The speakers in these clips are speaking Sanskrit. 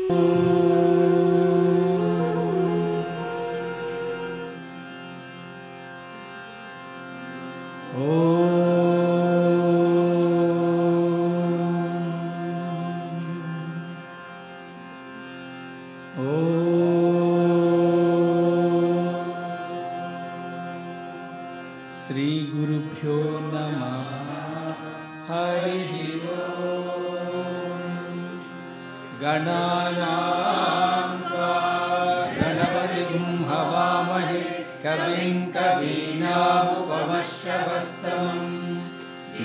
श्री गुरुभ्यो नमः। हरिः ओम्। गणानां त्वा गणपतिं हवामहे कविं कवीनामुपमश्रवस्तमम्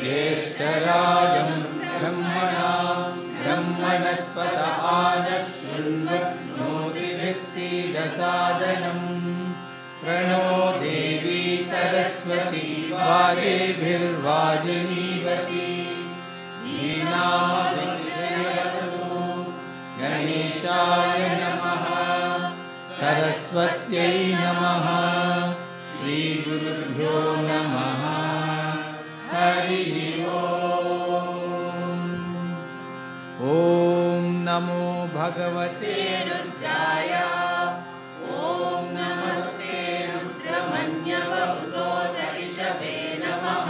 ज्येष्ठराजं ब्रह्मणस्पत आनः शृण्वन्नोतिभिः सीदसादनम् प्रणो देवी सरस्वती वाजेभिर्वाजिनीवती वीणामभिनयतु गणेशाय नमः सरस्वत्यै नमः श्रीगुरुभ्यो नमः। हरिः ओम्। ॐ नमो भगवते रुद्राय। ॐ नमस्ते रुद्रमन्यवहुतोत ऋषभे नमः।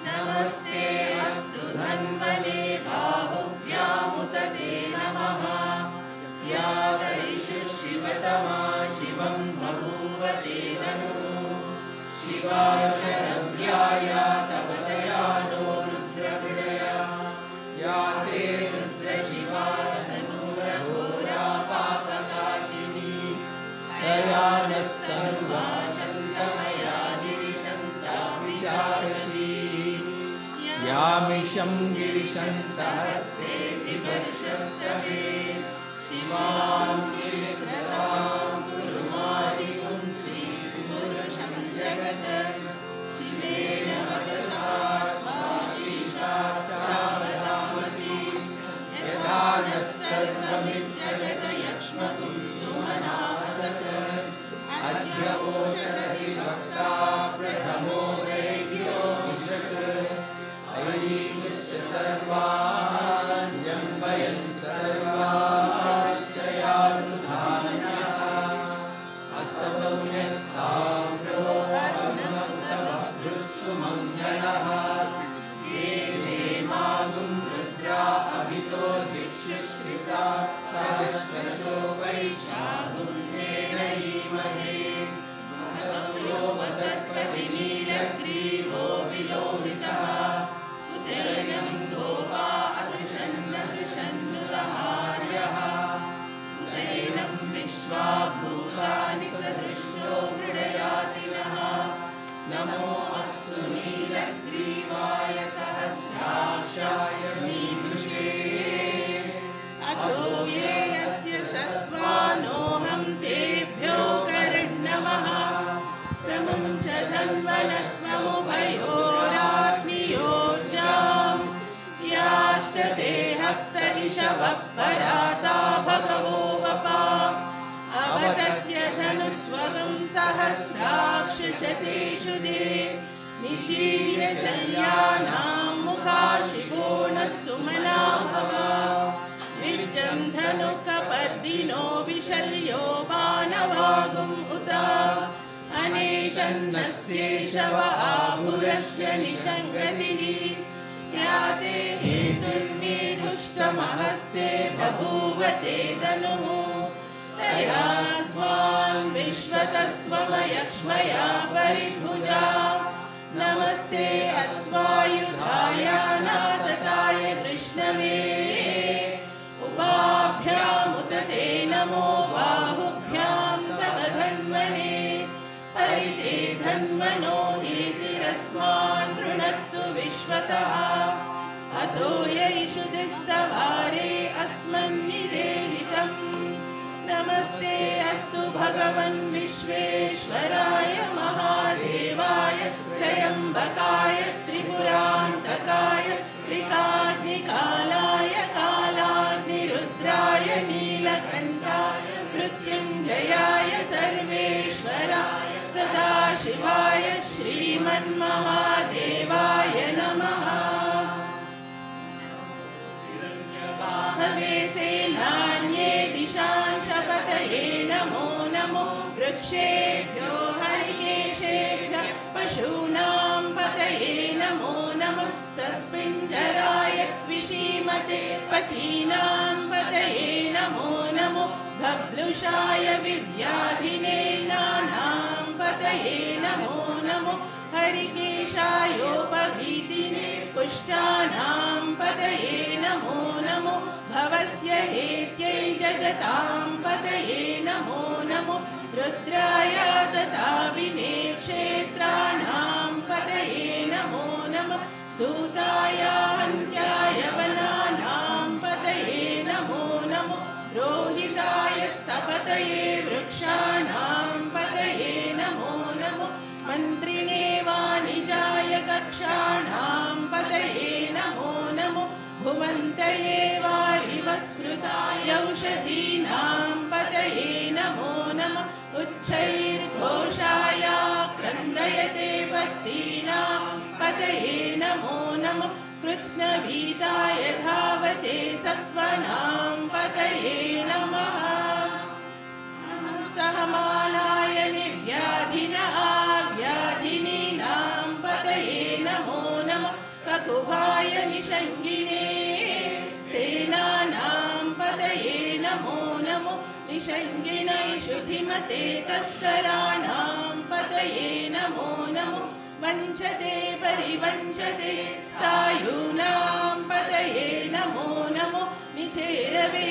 नमस्ते अस्तु धन्वने बाहुभ्यामुदते नमः। या तैषु शिवतमा शिवं बभूवते धनुः शिवा शरव्याया तपतया नो रुद्रमृडया। या ते रुद्रशिवा धनुरघोरा पापकाशिनी तया नस्तनुवा शन्तमया गिरिशन्ता विचारसी। यामिषं गिरिशन्तहस्ते बिभर्षस्तवे शिवां गिरिकृतां कुरुमारिपुंसि पुरुषं जगत्। शिवेन वचसा त्वा गिरिशावदामसि यथा नः सर्वमित्यगत यक्ष्मकुं सुमनावसत्। अद्य ओचरति भक्ता प्रथमो दैव्यो विशत्। अयि पुष्य सर्वान् जम्बयन् सर्वाश्चयानुधान्यः। असौम्यस्ताम्रो अरुणमुतमभ्रुस्सुमङ्गलः। ये क्षेमागुं रुद्रा अभितो दिक्षुश्रिता सहस्रशो वैशागुण्येणैमहे। असौर्यो वसत्पति नीलग्रीवो विलोहितः। उदैनं गोपा अतुषन्नतुषन्नुदहार्यः। उदैनं विश्वा भूतानि सदृशो मृडयातिनः। नमो अस्तु नीलग्रीवाय सहस्राक्षाय मीदृशे। अतो व्येयस्य सत्त्वानोऽहं तेभ्यो करिष्यामः। प्रमुञ्च धन्वनस्वमुभयोराग्नियोर्जाम्। याश्च ते हस्त इषवः पराता भगवो वपा। अवतत्य धनुस्वगं सहस्राक्षशतेषु दे। निशीर्य शल्यानां मुखाशिवो नः सुमना भव। विज्जं धनुकपर्दिनो विशल्यो बाणवागुम् उत। अनेशन्नस्येषव आभुरस्य निषङ्गतिः। याते हेतुर्मेढुष्टमहस्ते बभूव ते धनुः। तया स्वान् विश्वतस्त्वमयक्ष्मया परिभुजा। नमस्ते अश्वायुधाय नादताय कृष्णवे। उभाभ्यामुत ते नमो बाहुभ्यां तव धन्वने। परिते धन्वनो हेतिरस्मान् गृणक्तु विश्वतः। अतो यैषु दिस्तवारे अस्मन्निदेहितम्। नमस्ते अस्तु भगवन् विश्वेश्वराय महादेवाय त्र्यम्बकाय त्रिपुरान्तकाय त्रिकाग्निकालाय कालाग्निरुद्राय नीलकण्ठाय मृत्युञ्जयाय सर्वेश्वराय सदाशिवाय श्रीमन्महादेवाय नमः। हवे सेनान्ये वृक्षेभ्यो हरिकेशेभ्यः पशूनां पतये नमो नमः सस्मिञ्जराय त्विषीमते पतीनां पतये नमो नमो बभ्लुषाय विव्याधिनेन्नानां पतये नमो नमो हरिकेशायोपवीतिने पुष्टानां पतये नमो नमो भवस्य हेत्यै जगतां पतये नमो नमो रुद्राय तथा विने क्षेत्राणां पतये नमो नमः सूताय हन्त्याय वनानां पतये नमो नमो रोहिताय स्तपतये वृक्षाणां पतये नमो नमो मन्त्रिणे वाणिजाय कक्षाणां पतये नमो नमो भुवन्तये वारिवस्कृताय औषधीनां पतये नमो नमः उच्चैर्घोषाय क्रन्दयते पत्तीनां पतये नमो नमः कृत्स्नवीताय धावते सत्त्वनां पतये नमः सहमानाय व्याधिनीनां पतये नमो नमः ककुभाय निषङ्गिणे स्तेनानां पतये नमो नमो निषङ्गिणैषु धीमते तस्कराणां पतये नमो नमो वञ्चते परिवञ्चते स्थायूनां पतये नमो नमो निचेरवे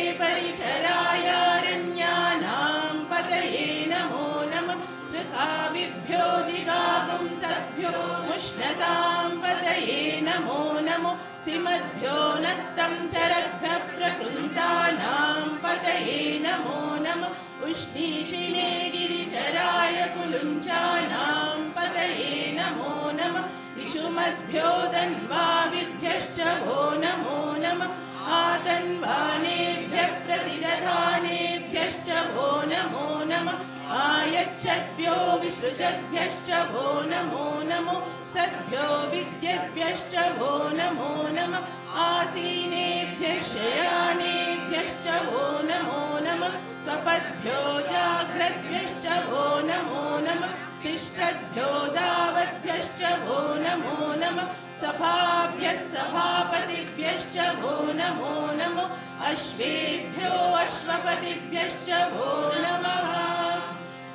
परिचरायारण्यानां पतये नमो नमः सृकाविभ्यो जिगागुंसभ्यो मुष्णतां पतये नमो नमो सिमद्भ्यो नक्तं चरद्भ्यः प्रकृन्तानां पतये नमो नमः उष्णीषिणे गिरिचराय कुलुञ्चानां पतये नमो नमः शिशुमद्भ्यो दन्वाविभ्यश्च वो नमो नमः आतन्वानेभ्यः प्रतिदधानेभ्यश्च वो नमो नमः आयच्छद्भ्यो विसृजद्भ्यश्च वो नमो नमो सद्भ्यो विद्यद्भ्यश्च वो नमो नमः आसीनेभ्यः शयानेभ्यश्च वो नमो नमः स्वपद्भ्यो जाग्रद्भ्यश्च वो नमो नमः तिष्ठद्भ्यो दावद्भ्यश्च वो नमो नमः सभाभ्यः सभापतिभ्यश्च वो नमो नमो अश्वेभ्यो अश्वपतिभ्यश्च वो नमः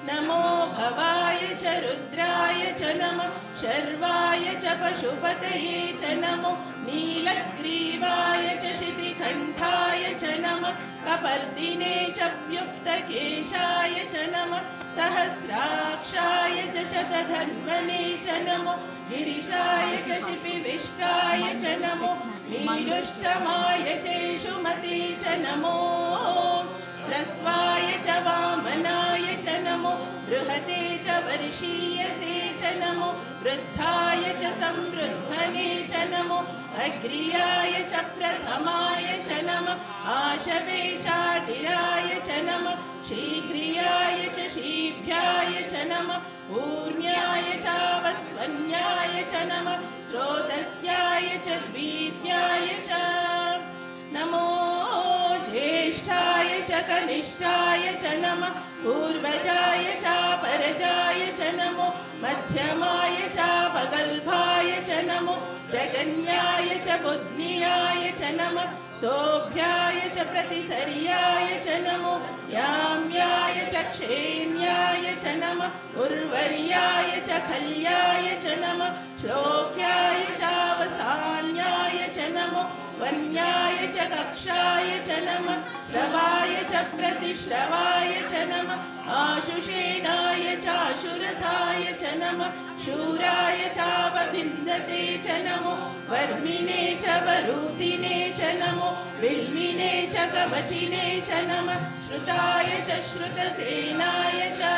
नमो भवाय च रुद्राय च नमः शर्वाय च पशुपतये च नमो नीलग्रीवाय च शितिकण्ठाय च नमः कपर्दिने च व्युक्तकेशाय च नमः सहस्राक्षाय च शतधन्वने च नमो गिरिशाय च शिपिविष्टाय च नमो नीलुष्टमाय चेषुमते च नमो ह्रस्वाय च वामनाय च नमो बृहते च वर्षीयसे च नमो वृद्धाय च संवृद्धने च नमो अग्र्याय च प्रथमाय च नमः आशवे चाजिराय च नमः शीघ्रियाय च शीभ्याय च नमः ऊर्ण्याय चावस्वन्याय च नमः स्रोतस्याय च द्वीप्याय च नमो ज्येष्ठाय च कनिष्ठाय च नमः पूर्वजाय चापरजाय च नमो मध्यमाय चापगल्भाय च नमो जगन्याय च बुद्ध्याय च नमः सोभ्याय च प्रतिसर्याय च नमो याम्याय च क्षेम्याय च नमः उर्वर्याय च खल्याय च नमः श्लोक्याय चावसान्याय च नमो वन्याय च कक्षाय च नमः श्रवाय च प्रतिश्रवाय च नमः आशुषेणाय चाशुरथाय च नमः शूराय चावभिन्दते च नमो वर्मिने च वरूतिने च नमो विल्मिने च कवचिने च नमः श्रुताय च श्रुतसेनाय च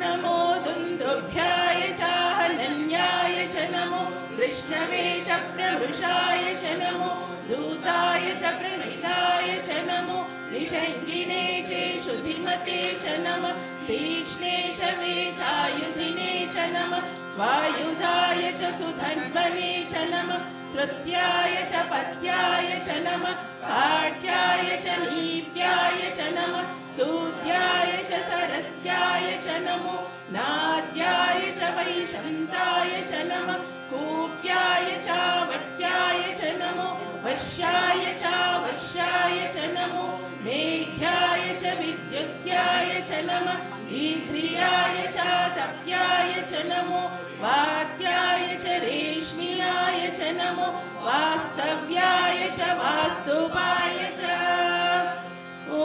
नमो दुन्दुभ्याय चाहनन्याय च नमो कृष्णवे च प्रमृषाय च नमो दूताय च प्रहिताय च नमो निषङ्गिणे चेषुधिमते च नमः तीक्ष्णे शवे चायुधिने च नमः स्वायुधाय च सुधन्वने च नमः श्रुत्याय च पत्याय च नमः काट्याय च नीप्याय च नमः सूत्याय च सरस्याय च नमो नाद्याय च वैशन्ताय च नमः कूप्याय च वट्याय च नमो वर्षाय च वर्षाय च नमो मेघ्याय च विद्युत्याय च नमः ईध्रियाय च तप्याय च नमो वात्याय च रेश्मियाय च नमो वास्तव्याय च वास्तुपाय च ॐ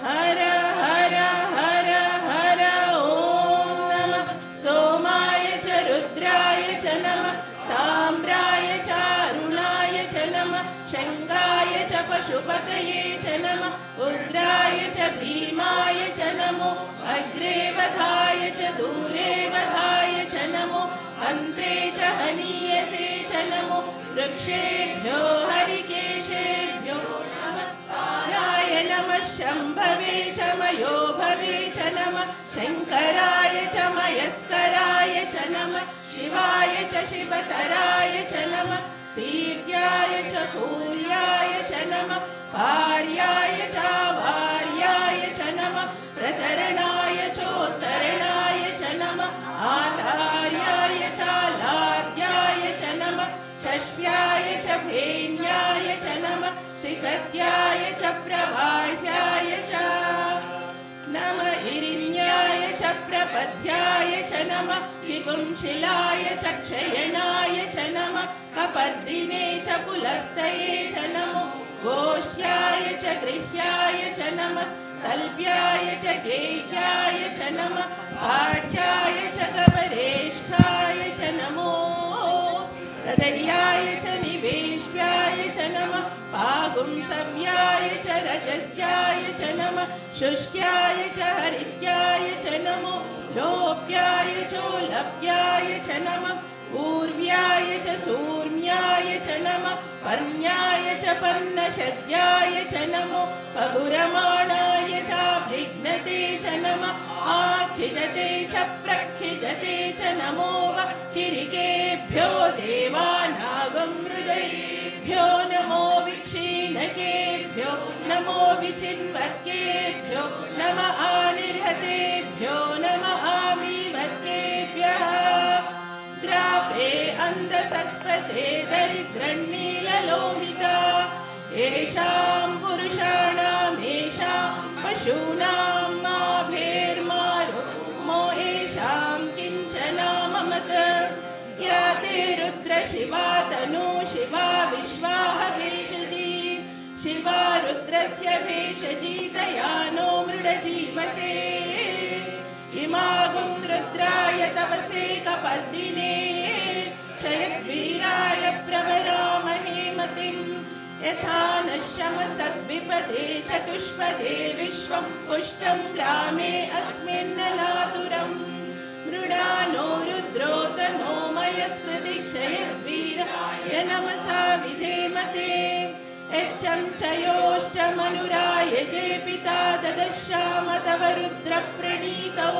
हर हर हर हर ॐ नमः सोमाय च रुद्राय च नमः ताम्राय च अरुणाय च नमः शङ्गाय च पशुपतये च नमः उग्राय च भीमाय च नमो अग्रे वधाय च दूरे वधाय च नमो अन्त्रे च हनीयसे च नमो वृक्षेभ्यो हरिकेशेभ्यो नमस्काराय नमः शम्भवे च मयो भवे च नमः शङ्कराय च मयस्कराय च नमः शिवाय च शिवतराय च नमः स्तीर्याय च कूर्याय च नमः पार्याय च वार्याय च नमः प्रतरणाय चोत्तरणाय च नमः आधार्याय च लाद्याय च नमः शश्याय च भेन्याय च नमः सिकत्याय च प्रवाह्याय च नमः हिरण्याय च प्रपद्याय च नमः विकुंशिलाय च क्षयणाय च नमः कपर्दिने च पुलस्तये च नमो गोष्याय च गृह्याय च नमः तल्प्याय च गेह्याय च नमः आढ्याय च गवरेष्ठाय च नमो हृदयाय च निवेश्याय च नमः पागुंसव्याय च रजस्याय च नमः शुष्क्याय च हरित्याय च नमो लोप्याय चोलप्याय च नमः ऊर्व्याय च सूर्म्याय च नमः पर्ण्याय च पर्णशद्याय च नमो पगुरमाणाय च भिघ्नते च नमः आखिदते च प्रखिदते च नमो वक्किरिकेभ्यो देवानागमृदैभ्यो नमो विक्षीणकेभ्यो नमो विचिन्वत्केभ्यो नमः आनिर्हतेभ्यो नमः आमीवत्केभ्यः द्रापे अन्धसस्वते दरिद्रन्नीललोहिता येषां पुरुषाणाम् येषां पशूनां माभेर्मारो मो येषां किञ्चना ममत या ते रुद्र शिवा तनु शिवा विश्वाह भेषजी शिवा रुद्रस्य भेषजी दयानो मृडजीवसे इमागुं रुद्राय तवसे कपर्दिने क्षयद्वीराय प्रवरामहे मतिम् यथा नश्यमसद्विपदे चतुष्पदे विश्वं पुष्टं ग्रामे अस्मिन्ननातुरम् मृडानो रुद्रो तनो मयस्कृति क्षयद्वीराय नमसा विधेमते यच्चं च योश्च मनुराय जे पिता ददश्याम तव रुद्रप्रणीतौ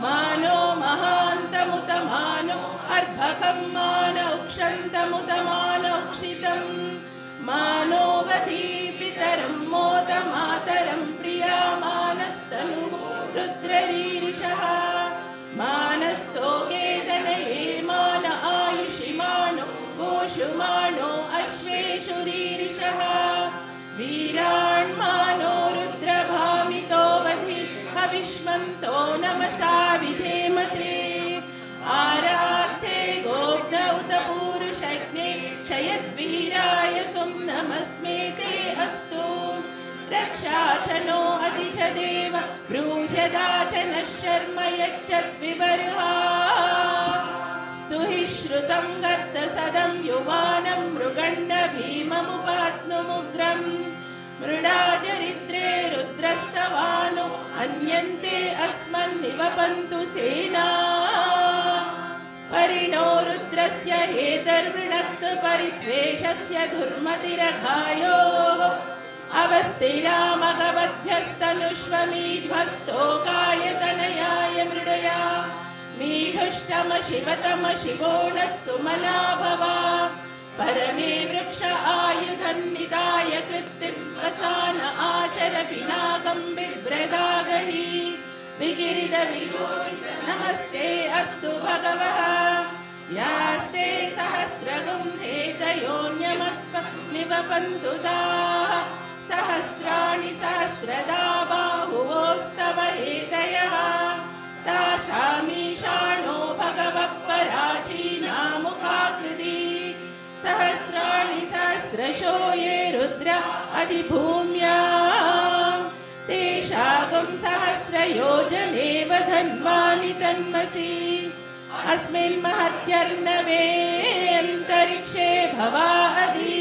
मानो महान्तमुत मानो अर्भकं मानौक्षन्तमुत मानौक्षितं मानो वधी पितरं मोद मातरं प्रिया मानस्तनु रुद्ररीरिषः मानस्तोके तनये मान आयुषि मानो गोषु मानो अश्वेषु रीरिषः वीराण्मानो रुद्रभामितो वधि हविष्मन्तो नमसा विधेमते आराध्ये गोग्न उत पूरुषज्ञे क्षयद्वीराय सुं नमस्मे ते अस्तु रक्षा च नो अति च देव ब्रूह्यदा च नः शर्म यच्चद्विबर्हा स्तुहि श्रुतं गर्दसदं युवानं मृगण्ड भीममुपात्नुमुग्रम् मृडाचरित्रे रुद्रस्तवानो अन्यन्ते अस्मन्निवपन्तु सेना परिणो रुद्रस्य हेतर्वृणक्तु परिद्वेषस्य धुर्मतिरघायोः अवस्थिरामगवद्भ्यस्तनुष्वमीध्वस्तोकाय तनयाय मृडया मीढुष्टम शिवतम शिवो नः सुमना भव परमे वृक्ष आयुधन्निदाय कृत्तिं वसान आचर पिनाकं बिभ्रदागहि विगिरिद नमस्ते अस्तु भगवः यास्ते सहस्रगुं हेतयोन्यमस्व निवपन्तु दाः सहस्राणि सहस्रदा बाहुवोस्तव हेतयः तासामीशानो भगवः पराचीनामुखाकृति सहस्राणि सहस्रशो ये रुद्र अधिभूम्यां तेषागुं सहस्रयोजनेव धन्वानि तन्मसि अस्मिन् महत्यर्णवेऽन्तरिक्षे भवा अधि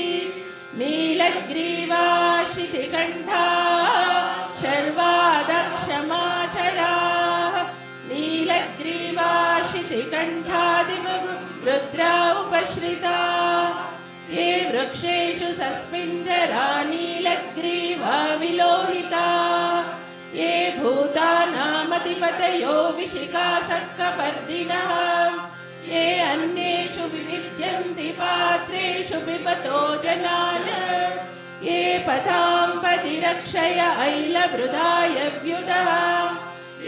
नीलग्रीवा शितिकण्ठा शर्वादक्षमाचराः नीलग्रीवा शितिकण्ठादिवगु रुद्रा उपश्रिता ये वृक्षेषु सस्मिञ्जरा नीलग्रीवा विलोहिता ये भूतानामधिपतयो विशिखासक्कपर्दिनः ये अन्येषु विविद्यन्ति पात्रेषु पिबतो जनान् ये पदां पतिरक्षय ऐलभृदाय व्युदः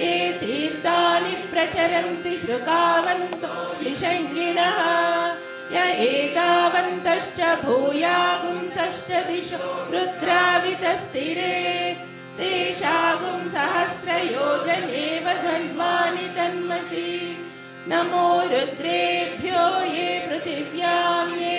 ये तीर्थानि प्रचरन्ति शृगावन्तो निषङ्गिणः य एतावन्तश्च भूयागुंसश्च दिशो रुद्रावितस्थिरे तेषागुं सहस्रयोजनेव धन्वानि तन्मसि नमो रुद्रेभ्यो ये पृथिव्यां ये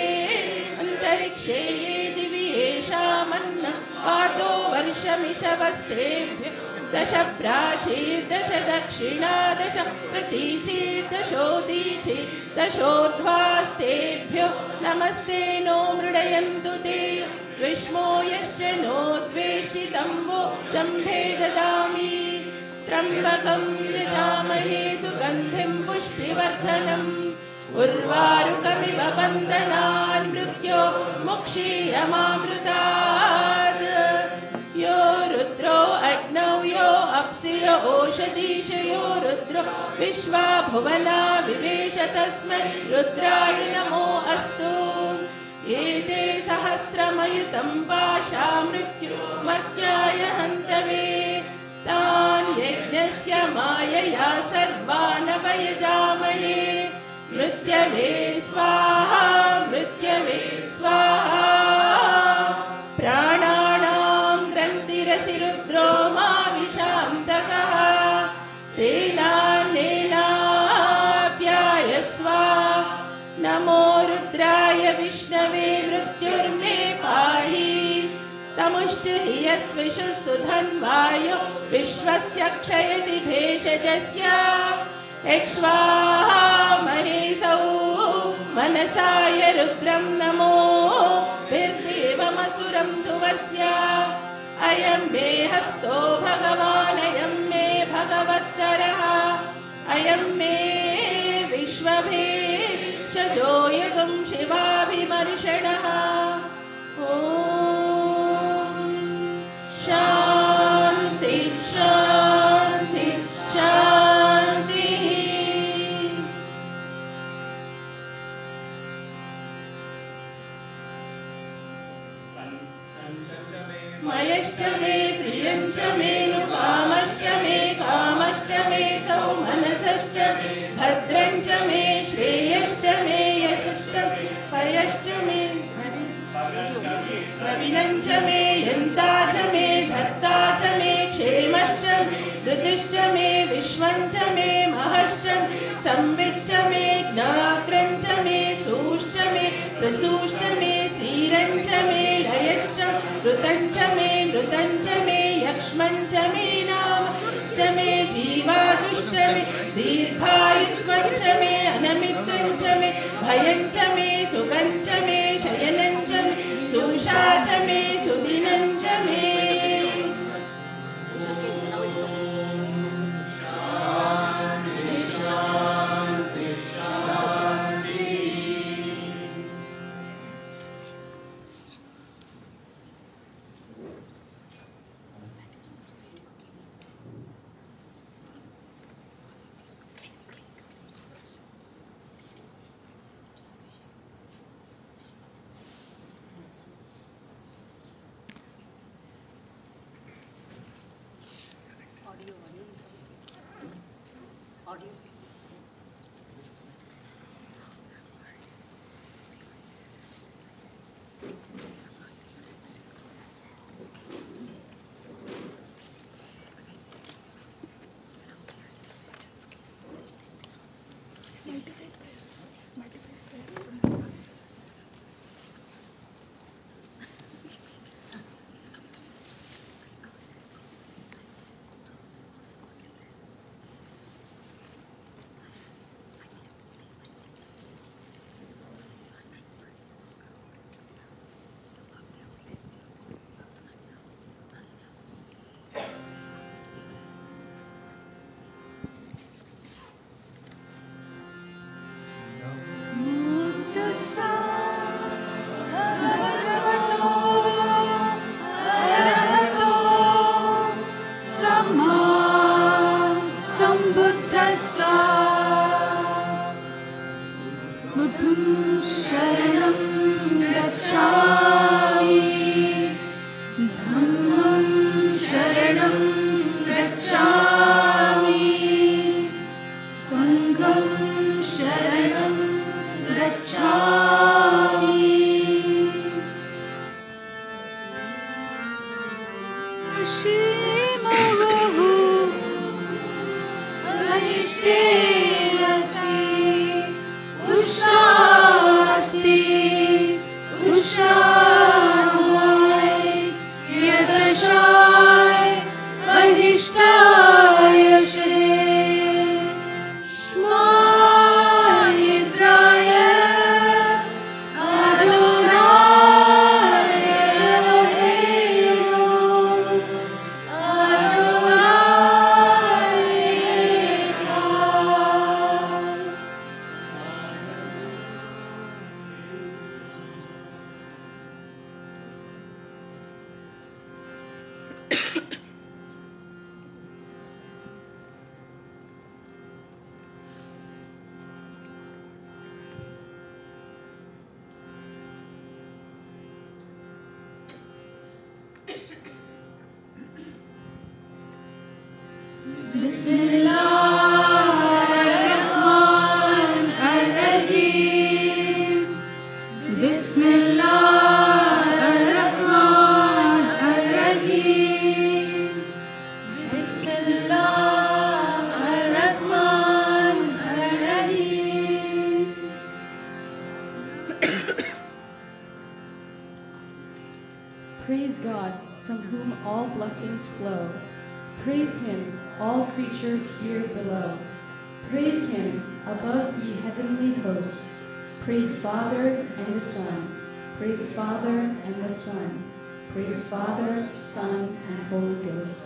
अन्तरिक्षे ये दिवि येषामन्न पातो वर्षमिषवस्तेभ्यो दश प्राचीर्दश दक्षिणा दश प्रतीचीर्दशोदीचि दशोर्ध्वास्तेभ्यो नमस्ते नो मृडयन्तु ते द्विष्मो यश्च नो द्वेष्टितं वो जम्भे ददामि त्र्यम्बकं यजामहे सुगन्धिं पुष्टिवर्धनम् उर्वारुकमिव बन्धनान् मृत्यो मुक्षीयमामृतात् यो रुद्रो अग्नौ यो अप्सु यो ओषधीषु यो रुद्रो विश्वा भुवना विवेश तस्मै रुद्राय नमो अस्तु एते सहस्रमयुतं पाशा मृत्यु मर्त्याय हन्तवे तान् यज्ञस्य मायया सर्वान् वयजामहे मृत्यवे स्वाहा मृत्यवे स्वाहा प्राणानां ग्रन्थिरसि रुद्रो मा विशान्तकः तेनानेनाप्यायस्व नमो रुद्राय विष्णवे मृत्युर्मे पाहि तमुष्टुहि यस्विषु सुधन्वायो विश्वस्य क्षयति भेषजस्य एक्ष्वाहा महेशौ मनसाय रुद्रं नमो भिर्देवमसुरं ध्रुवस्य अयं मे हस्तो भगवान् अयं मे भगवत्तरः अयं मे विश्वभेषजो युगं शिवाभिमर्षणः ॐ शान्ति शान्ति शान्तिः मयश्च मे प्रियञ्च मे नुकामश्च मे कामश्च मे सौमनसश्च भद्रञ्च मे श्रेयश्च मे यशश्च पयश्च मे प्रवीणञ्च मे यन्ता च मे धर्ता च मे क्षेमश्च धृतिश्च मे विश्वञ्च मे महश्च संविच्च मे ज्ञात्रञ्च मे सूश्च मे प्रसूश्च मे सीरञ्च मे लयश्च ऋतञ्च मे नृतञ्च मे यक्ष्मञ्च मे नाम च मे जीवादुश्च मे दीर्घायुत्वञ्च मे अनमित्रञ्च मे भयञ्च मे सुखञ्च मे शयनञ्च मे सुषा च मे सुदिनञ्च मे Praise God, from whom all blessings flow. Praise him, all creatures here below. Praise him, above ye heavenly hosts. Praise Father and the Son. Praise Father and the Son. Praise Father, Son, and Holy Ghost.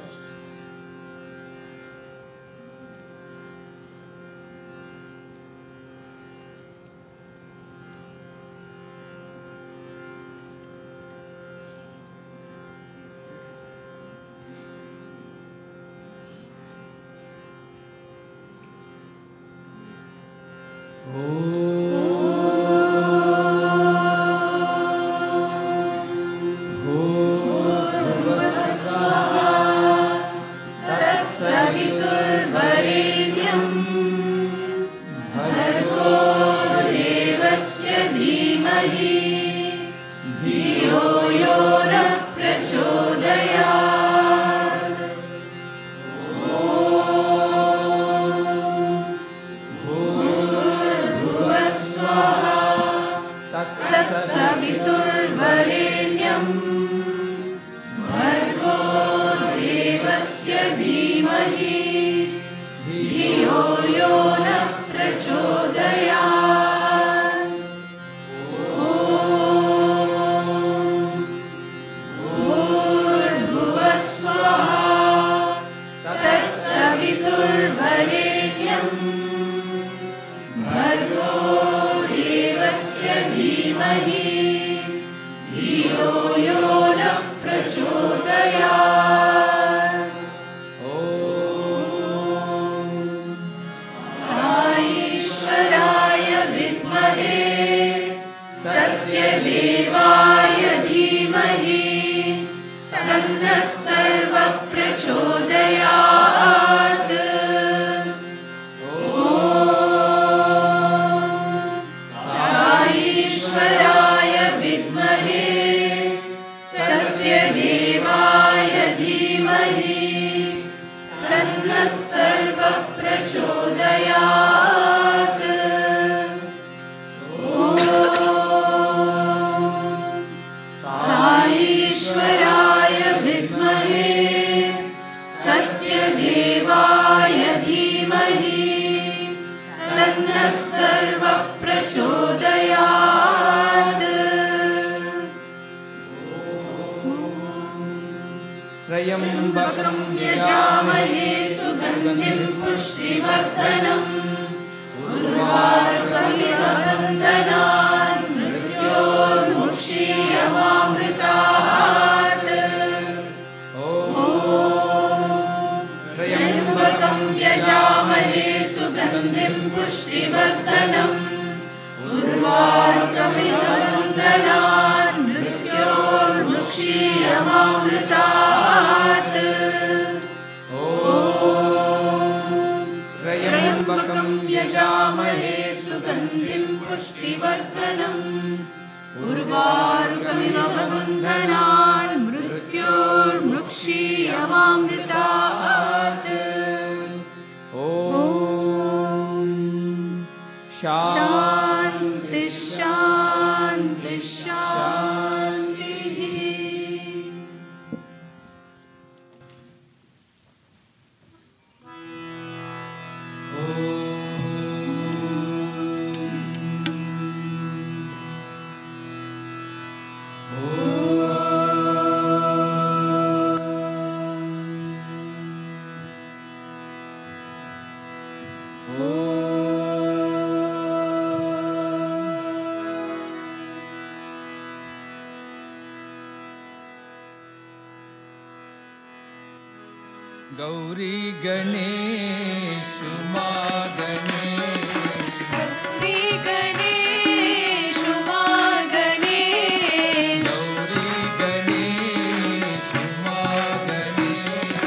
त्र्यम्बकं यजामहे सुगन्धिं पुष्टिवर्धनम् उर्वारुकमिव बन्धनान् मृत्योर्मुक्षीयमामृतात्। त्र्यम्बकं यजामहे सुगन्धिं पुष्टिवर्धनम् उर्वारुकमिव बन्धनान् मृत्योर्मुक्षीयमामृतात्। त्र्यम्बकं यजामहे सुगन्धिं पुष्टिवर्धनम् उर्वारुकमिव बन्धनान् मृत्योर्मुक्षीयमामृतात्। शान्ति शान्ति शान्तिः। गौरी गणेश मा गणेश, गौरी गणेश मा गणेश, गौरी गणेश मा गणेश,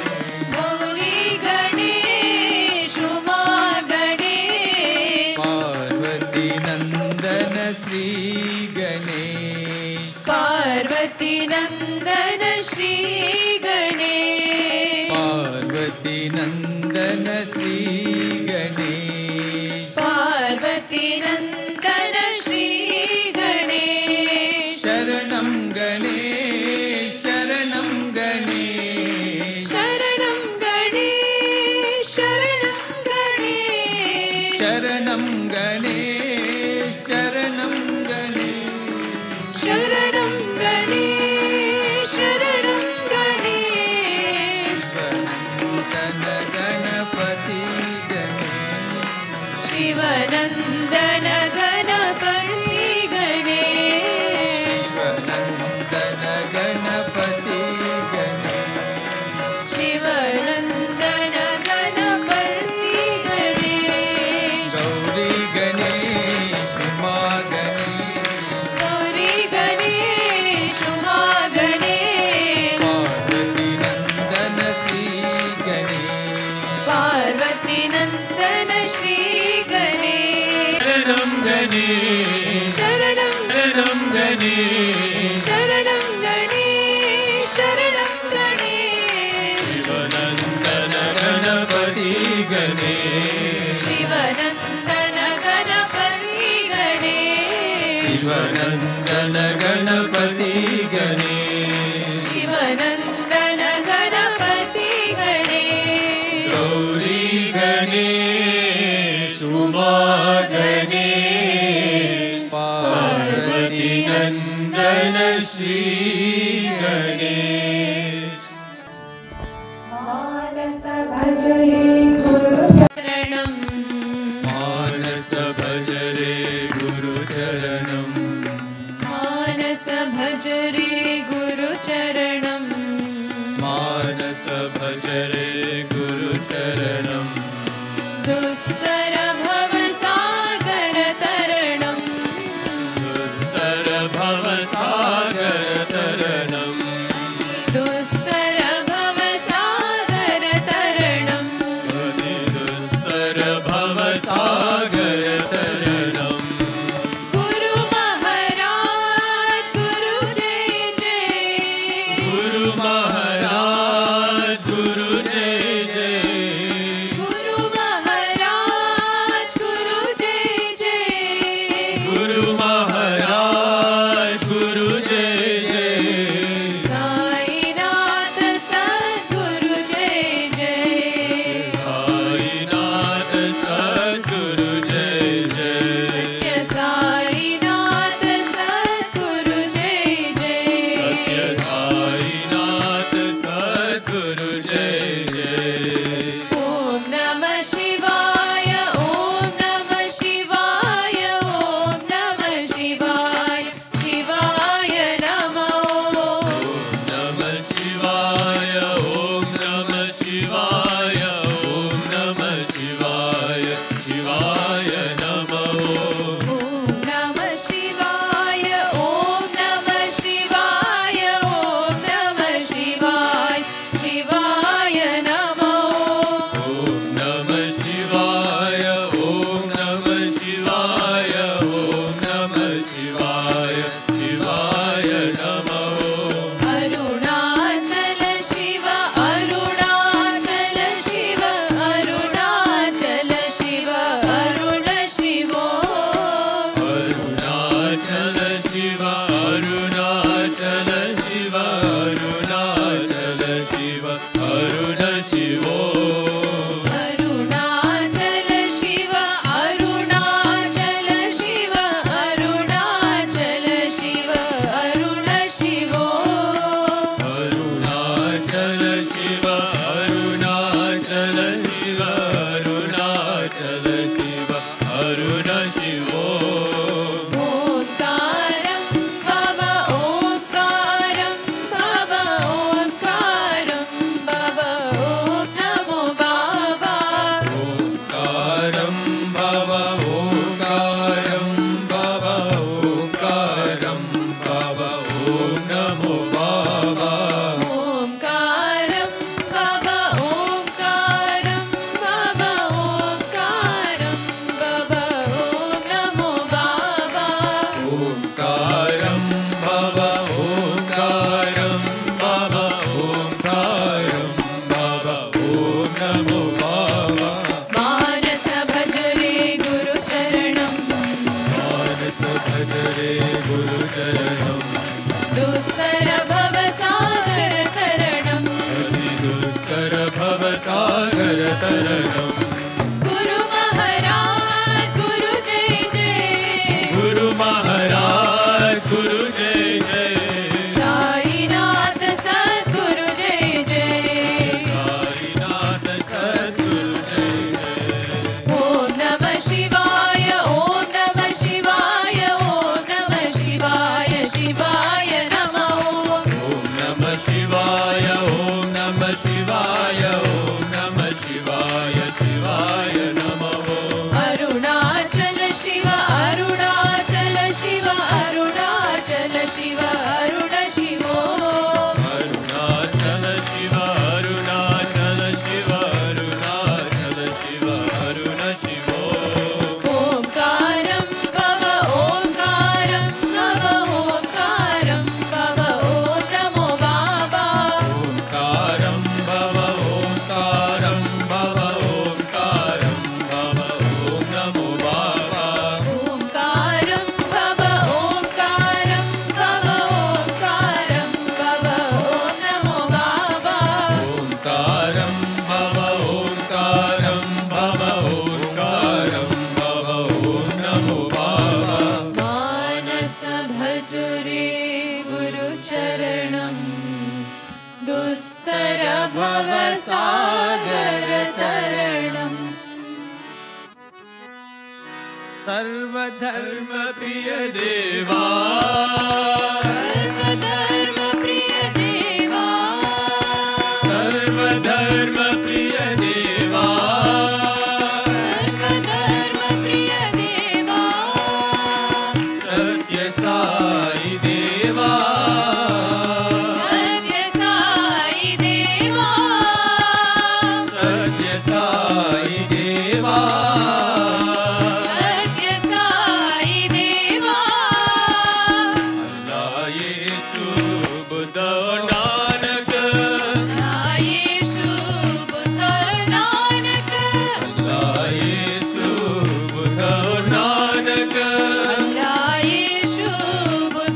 गौरी गणेश मा गणेश, पार्वती नंदन श्री गणेश, पार्वती नंदन श्री गणेश, पार्वती नंदन श्री गणेश, पार्वती नंदन श्री गणेश, शरणं गणेश, शरणं गणेश, शरणं गणेश, शरणं गणेश, शरणं गणेश, शरणं गणेश, शरणं गणेश, शरणं गणेश, शिवनंदन गणपती गणेश, शिवनंदन गणपती गणेश, गौरी गणेश मा गणेश, गौरी गणेश मा गणेश, पार्वती नंदन श्री गणेश, पार्वती नंदन श्री गणेश, शरणं गणेश, शरणं गणेश, शरणं गणेश, शिवनंदन गणपती गणेश, शिवनंदन गणपती गणेश, शिवनंदन गणपती गणेश, शिवनंदन गणपती गणेश, गौरी गणेश उमा गणेश, पार्वती नंदन श्री गणेश, मानस भजरे गुरु शरणं मानस भजरे गुरुचरणं, मानस भजरे गुरुचरणं, मानस भजरे गुरुचरणं, दुस्तर भवसागर तरणं, दुस्तर भवसागर तरणं, दुस्तर भवसागर तरणं, दुस्तर भवसागर तरणं, गुरु महाराज गुरु जय जय, गुरु महाराज गुरु जय जय, गुरु महाराज गुरु जय जय, गुरु महाराज गुरु शिवाय शिवाय नमो अरुणाचल शिव अरुणाचल शिव अरुणाचल शिव अरुण शिवो अरुणाचल शिव अरुणाचल शिव अरुणाचल शिव अरुण शिवो अरुणाचल शिव अरुणाचल शिव अरुणाचल शिव अरुण शिवो अरुणाचल शिव अरुणाचल शिव अरुणाचल शिव अरुण शिवो ओंकारं भव ओंकारं भव ओंकारं भव ओं नमो बाबा ओंकारं भव ओंकारं भव ओंकारं भव ओं नमो बाबा ओंकारं भव ओंकारं भव ओंकारं भव ओं नमो बाबा ओंकारं भव ओंकारं भव ओंकारं भव ओं नमो बाबा मानस भज रे गुरुचरणं मानस भज रे गुरुचरणं दुस्तर भव सागर तरणं दुष्कर भव सागर तरणं गुरु महाराज गुरु जय जय गुरु महाराज गुरु जय जय साईनाथ सद्गुरु जय जय साईनाथ सद्गुरु जय जय ओम नमः शिवाय ओम नमः शिवाय ओम नमः शिवाय शिवाय नमः ओम नमः शिवाय ओम नमः शिवाय ओम नमः शिवाय शिवाय नमः अरुणाचल शिव अरुणाचल शिव अरुणाचल शिव अरुण शिवो अरुणाचल शिव अरुणाचल शिव अरुणाचल शिव अरुण शिवो ओंकारं भव ओंकारं भव ओंकारं भव ओं नमो बाबा ओंकारं भव ओंकारं भव ओंकारं भव ओं नमो बाबा ओंकारं भव ओंकारं भव ओंकारं भव ओं नमो बाबा ओंकारं भव ओंकारं भव ओंकारं भव ओं नमो बाबा मानस भज रे गुरुचरणं दुस्तर भव सागर तरणम् सर्वधर्म प्रिय देवा सर्वधर्म प्रिय देवा सर्वधर्म प्रिय देवा सर्वधर्म प्रिय देवा सत्य साई देवा सत्य साई देवा सत्य साई देवा सत्य साई देवा अल्लाह येशु बुद्ध नानक येशु बुद्ध नानक अल्लाह येशु बुद्ध नानक येशु बुद्ध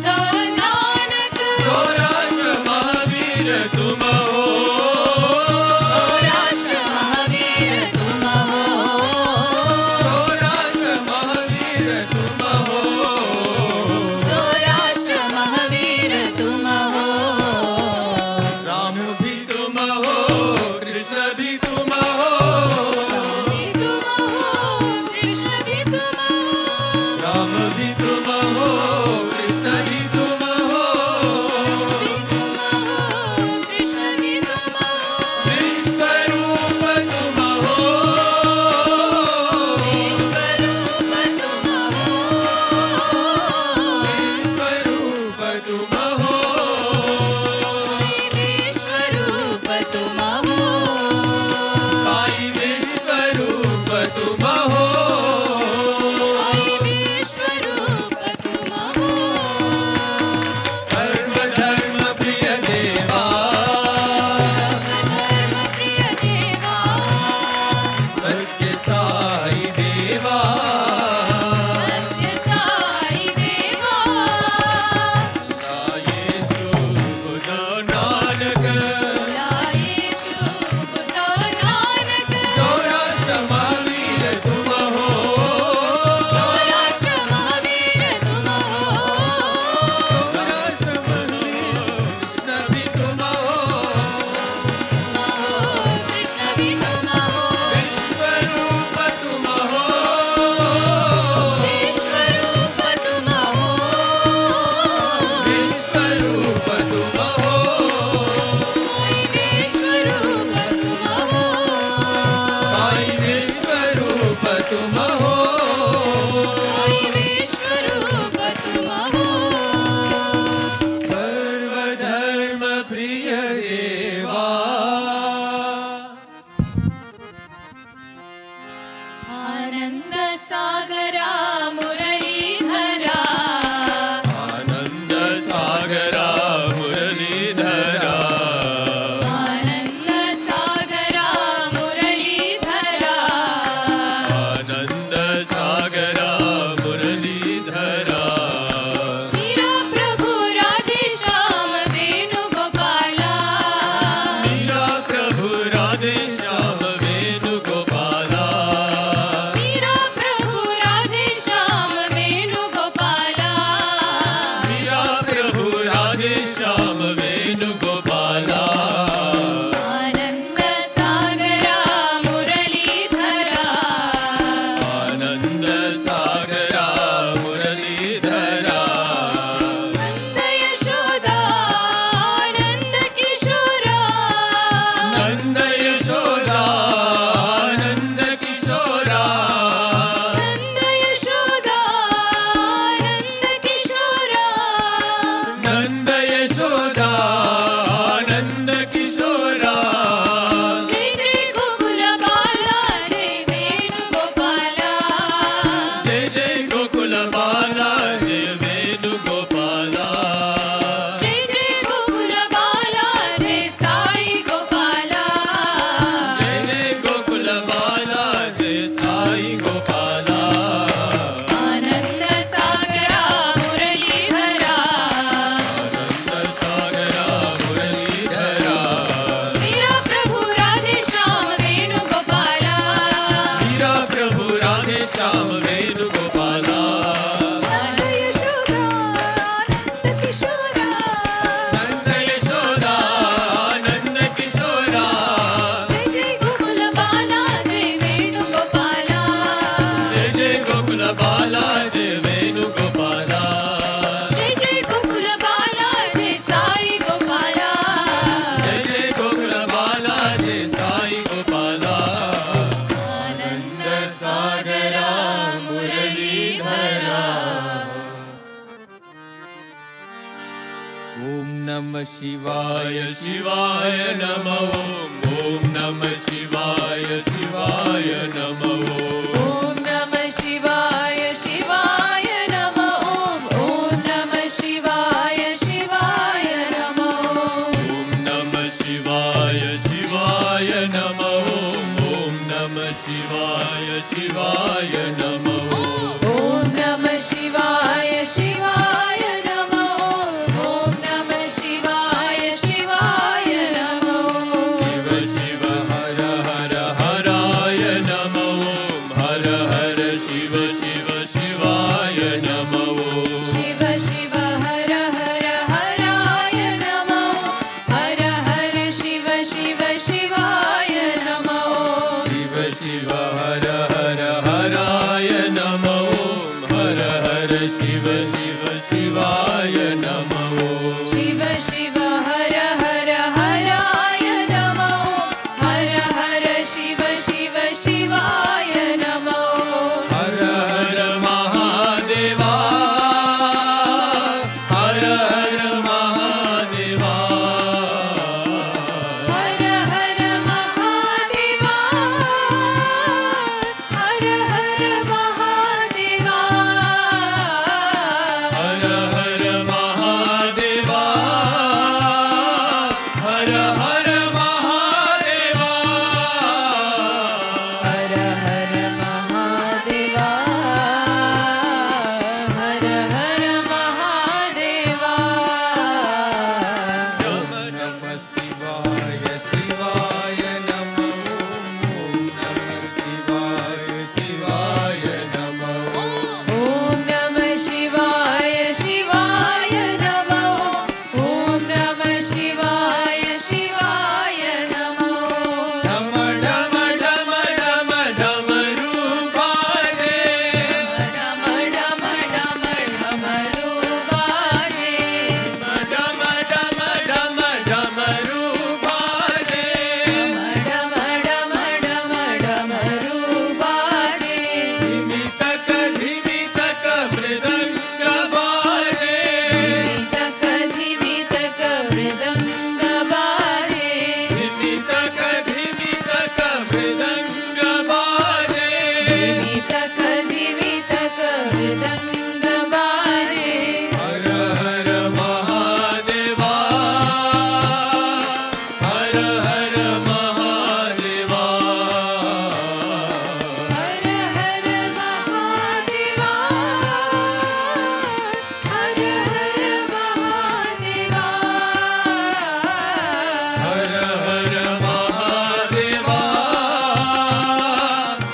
गोपाला जय जय गोकुल बाला जय साई गोपाला जय जय गोकुल बाला जय साई गोपाला आनंद सागरा मुरलीधरा आनंद सागरा मुरलीधरा वीरा प्रभु राधे श्याम वेणुगोपाला वीरा प्रभु राधे श्याम वेणुगोपाला नंद यशोदा आनंद किशोरा नंद यशोदा नंद किशोरा जय जय गोकुल बाला जय वेणुगोपाला जय जय गोकुल बाला जय वेणुगोपाला जय जय गोकुल बाला जय साई गोपाला जय जय गोकुल बाला जय साई गोपाला आनंद सागरा मुरलीधरा ओम नमः शिवाय शिवाय नमः ओम नमः शिवाय शिवाय नमः ओम नमः शिवाय शिवाय नमः ओम नमः शिवाय शिवाय नमः ओम नमः शिवाय शिवाय नमः ओम नमः शिवाय शिवाय नमः ओम नमः शिवाय शिवाय नमः ओम नमः शिवाय शिवाय नमः शिव शिव हर हर हराय नमः हर हर शिव शिव शिवाय नमः शिव शिव हर हर हराय नमः हर हर शिव शिव शिवाय नमः शिव शिव हर हर हराय नमः हर हर शिव शिव शिवाय नमः शिव शिव हर हर हराय नमः हर हर शिव शिव शिवाय नमः हर हर महादेवा हर हर महादेवा हर हर महादेवा हर हर महादेवा हर हर महादेवा हर हर महादेवा हर हर महादेवा हर हर महादेवा नम नम शिवाय शिवाय नमः ओम नमः शिवाय शिवाय नमः ओम नमः शिवाय शिवाय नमः ओम नमः शिवाय शिवाय नमः डम डम डम डम डम रूपाजे डम डम डम डमरुबाजे डम डम डम डम रूपाजे डम डम डम डमरुबाजे धिमि तक मृदंग बाजे तक धिमि तक मृदंग बाजे धिमि तक मृदंग बाजे धिमि तक मृदंग बाजे हर हर महादेवा हर हर महादेवा हर हर महादेवा हर हर महादेवा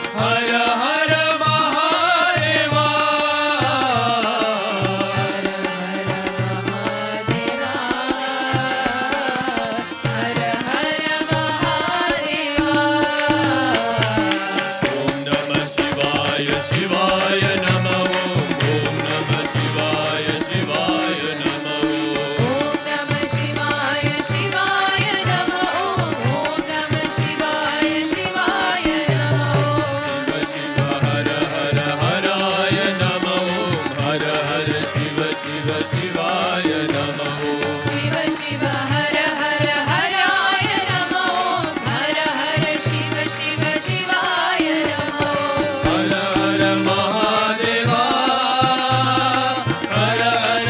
हर हर महादेवा हर हर महादेवा हर हर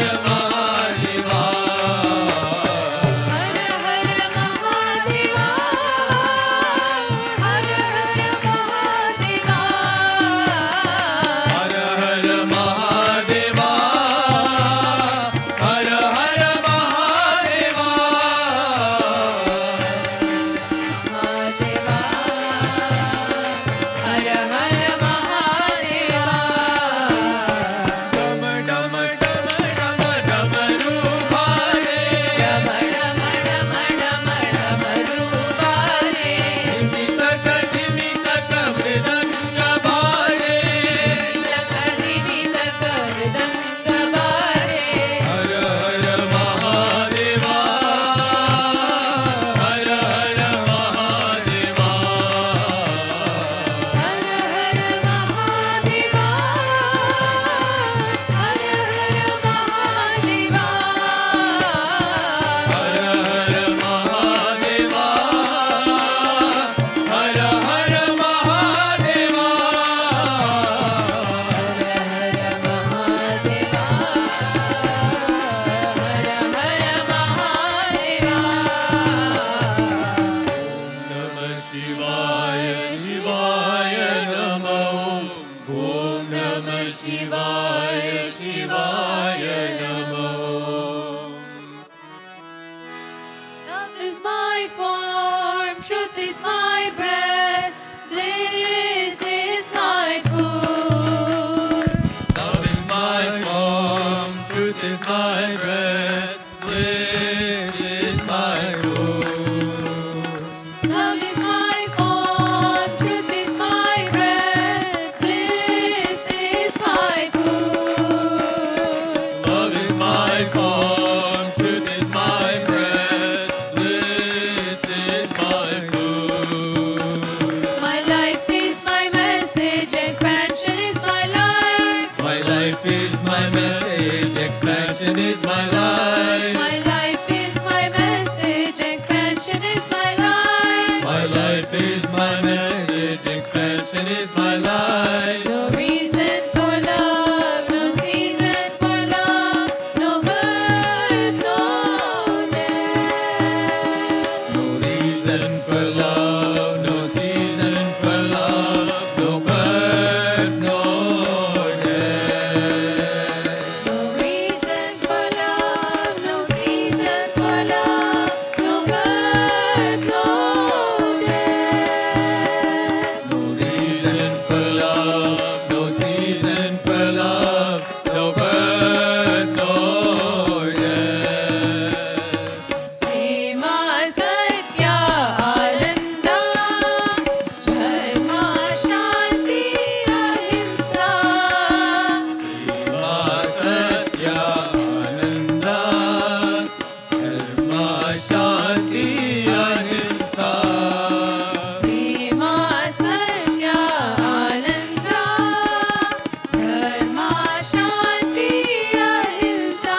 my breath. Bliss is my food. Love is my form, truth is my breath, bliss is my food. Love is my form, truth is my breath, bliss is my food. My life is my message, expansion is my life. My life is my message, expansion is my life. My life is my message, expansion is my life. My life is my message, expansion is my life. No reason for love, no season for love, no birth, no death. No reason for love, no season for love, no birth, no death. No reason for love, no season for love, no birth, no death. No reason for love, no season for love, no birth, no death. Prema Satya Ananda, Dharma Shanti Ahimsa. Ma Satya Ananda, Dharma Shanti Ahimsa. Prema Satya Ananda, Dharma Shanti Ahimsa.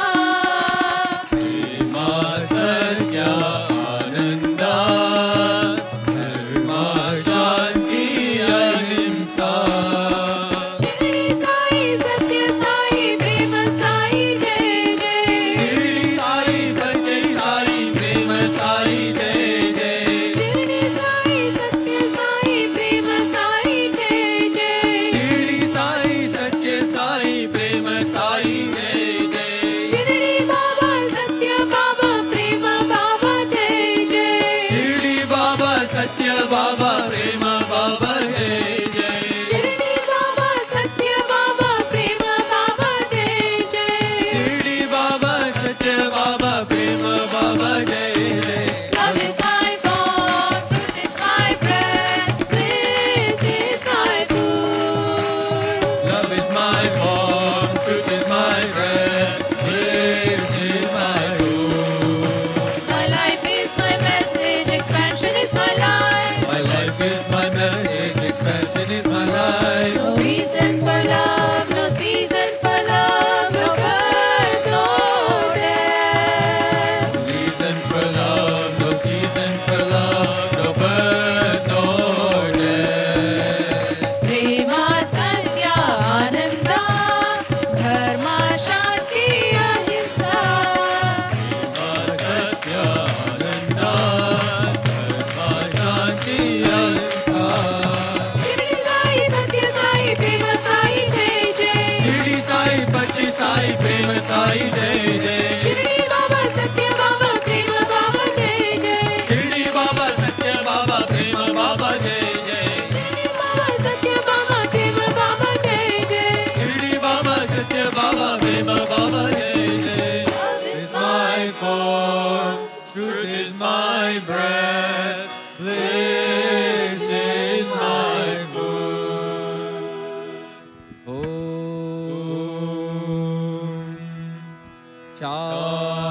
Ma Satya Ananda, Dharma Shanti Ahimsa. Shirdi Sai Satya Sai Prema Sai Jai Jai. Shirdi Sai Satya Sai Prema Sai Jai Jai. Shirdi Sai Satya Sai Prema Sai Jai Jai. Shirdi Sai Satya Sai Prema Sai Jai Jai. Shirdi Baba Satya Baba Prema Baba Jai Jai. Shirdi Baba Satya Baba Prema Baba Jai Jai. Shirdi Baba Satya Baba Prema Baba Jai Jai. Shirdi Baba Satya Baba Prema Baba Jai Jai. Love is my form, truth is my breath, bliss is my food. Love is my form, truth is my breath, bliss is my food. My life is my message, expansion is my life. My life is my message, expansion is my life. No reason for love, no season for love, no birth, no death. No reason for love, no season for love, no birth, no death. Prema Satya Ananda, Dharma Shanti Ahimsa. Ma Satya Ananda, Dharma Shanti Ahimsa. Shirdi Sai Satya Sai Prema Sai Jai Jai. Shirdi Sai Satya Sai Prema Sai Jai Jai. Shirdi Baba Satya Baba Prema Baba Jai Jai. Shirdi Baba Satya Baba Prema Baba Jai Jai. Shirdi Baba Satya Baba Prema Baba Jai Jai. Shirdi Baba Satya Baba Prema Baba Jai Jai. Love is Is my form, truth is my breath, bliss is my food. Om Shanti.